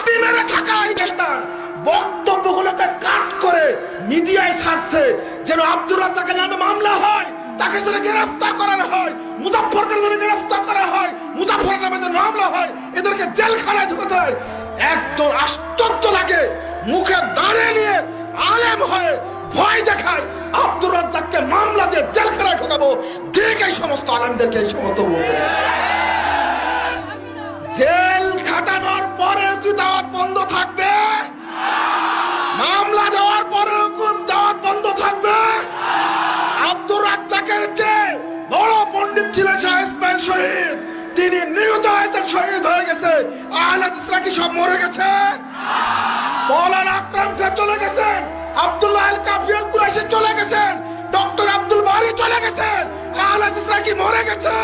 লাঠি মেরে থাকা এই দেশটার বক্তব্যগুলোকে কাট করে মিডিয়ায় ছাড়ছে যেন আব্দুর রাজ্জাকের নামে মামলা হয়, তাকে যেন গ্রেফতার করানো হয়, মুজাফফরকে যেন গ্রেফতার করা হয়, মুজাফফরের নামে যেন মামলা হয়, এদেরকে জেলখানায় ঢুকাতে হয়। একজন আশ্চর্য লাগে, মুখে দাঁড়িয়ে নিয়ে আলেম হয়ে ভয় দেখায় আব্দুর রাজ্জাককে মামলা দিয়ে জেলখানায় ঢুকাবো। ঠিক এই সমস্ত আলেমদেরকে এই সমস্ত জেল খাটানোর পরে কি দাওয়াত বন্ধ থাকবে? মামলা দেওয়ার পরে কি দাওয়াত বন্ধ থাকবে? আব্দুর রাজ্জাকের চেয়ে বড় পণ্ডিত ছিলেন শাহ ইসমাইল শহীদ, তিনি নিহত হয়েছেন, শহীদ হয়ে গেছে। আহলে হাদিসরা কি সব মরে গেছে? মৌলানা আকরাম খান চলে গেছেন, আব্দুল্লাহ আল কাফি আল কুরাইশি চলে গেছেন, ডক্টর আব্দুল বারী চলে গেছেন। আহলে হাদিসরা কি মরে গেছে?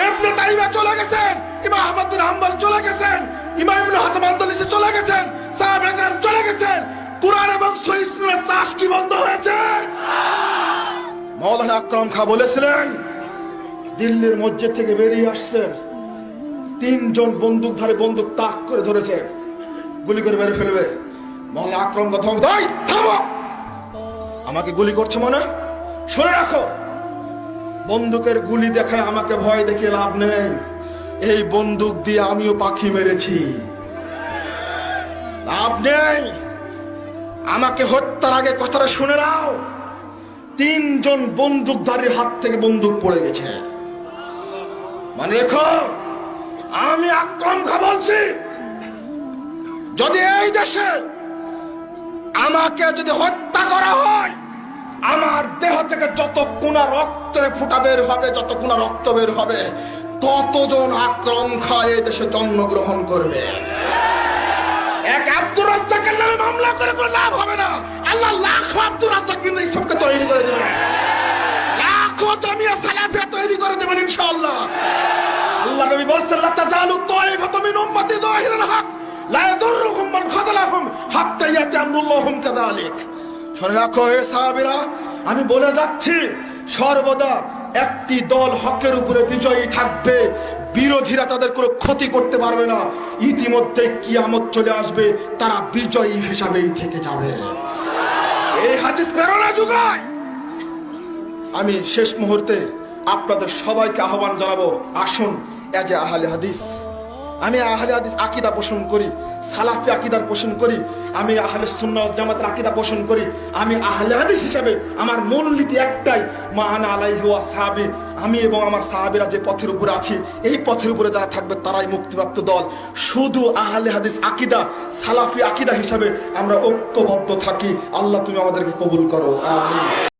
ইবনে তাইমিয়া চলে গেছেন, ইমাম আহমদ বিন হাম্বল চলে গেছেন, ইমাম ইবনে হাজাম আন্দালুসি চলে গেছেন, সাহাবা একরাম চলে গেছেন। কুরআন এবং সহিহ সুন্নাহর চাষ কি বন্ধ হয়েছে? মৌলানা আকরাম খান বলেছিলেন, দিল্লির মসজিদ থেকে বেরিয়ে আসছেন, তিনজন বন্দুকধারী বন্দুক তাক করে ধরেছে, গুলি করে মেরে ফেলবে। মৌলানা আকরাম কথা, থামো, আমাকে গুলি করছে মনে? শুনে রাখো, বন্দুকের গুলি দেখায় আমাকে ভয় দেখিয়ে লাভ নেই। এই বন্দুক দিয়ে আমিও পাখি মেরেছি, লাভ নেই। আমাকে হত্যার আগে কথাটা শুনে নাও, তিনজন বন্দুকধারীর হাত থেকে বন্দুক পড়ে গেছে। মানে রেখো, আমি আকরাম খান বলছি, যদি এই দেশে আমাকে যদি হত্যা করা হয়, আমার দেহ থেকে যত কোনা রক্তের ফোঁটা বের হবে, যত কোনা রক্ত বের হবে, ততজন আকরাম খান এই দেশে জন্মগ্রহণ করবে। এক আব্দুর রাজ্জাকের নামে মামলা করে কোনো লাভ হবে না। আল্লাহ লাখো আব্দুর রাজ্জাক কিন্তু এই সবকে তৈরি করে দেবেন, লাখো জামিয়া সালাফিয়া তৈরি করে দেবেন ইনশাআল্লাহ। আল্লাহ নবী বলেছেন, লা তাজালু তাইফাতুম মিন উম্মতি যাহিরুল হক লা ইয়াদুররুহুম মান খাযালাহুম হাত্তা ইয়াতি আমরুল্লাহুম কাযালিক। শুনে রাখো হে সাহাবীরা, আমি বলে যাচ্ছি, সর্বদা একটি দল হকের উপরে বিজয়ী থাকবে, বিরোধীরা তাদের কোনো ক্ষতি করতে পারবে না। ইতিমধ্যে কিয়ামত চলে আসবে, তারা বিজয়ী হিসাবেই থেকে যাবে। এই হাদিস প্রেরণা যোগায়। আমি শেষ মুহূর্তে আপনাদের সবাইকে আহ্বান জানাবো, আসুন এজ এ আহলে হাদিস, আমি আহলে হাদিস আকীদা পোষণ করি, সালাফি আকীদার পোষণ করি, আমি আহলে সুন্নাহ ওয়াল জামাতের আকীদা পোষণ করি। আমি আহলে হাদিস হিসেবে আমার মূলনীতি একটাই, মা আনা আলাইহি ওয়া সাহাবী, আমি এবং আমার সাহাবীরা যে পথের উপরে আছি, এই পথের উপরে যারা থাকবে তারাই মুক্তিপ্রাপ্ত দল। শুধু আহলে হাদিস আকীদা, সালাফি আকীদা হিসেবে আমরা ঐক্যবদ্ধ থাকি। আল্লাহ তুমি আমাদেরকে কবুল করো, আমিন।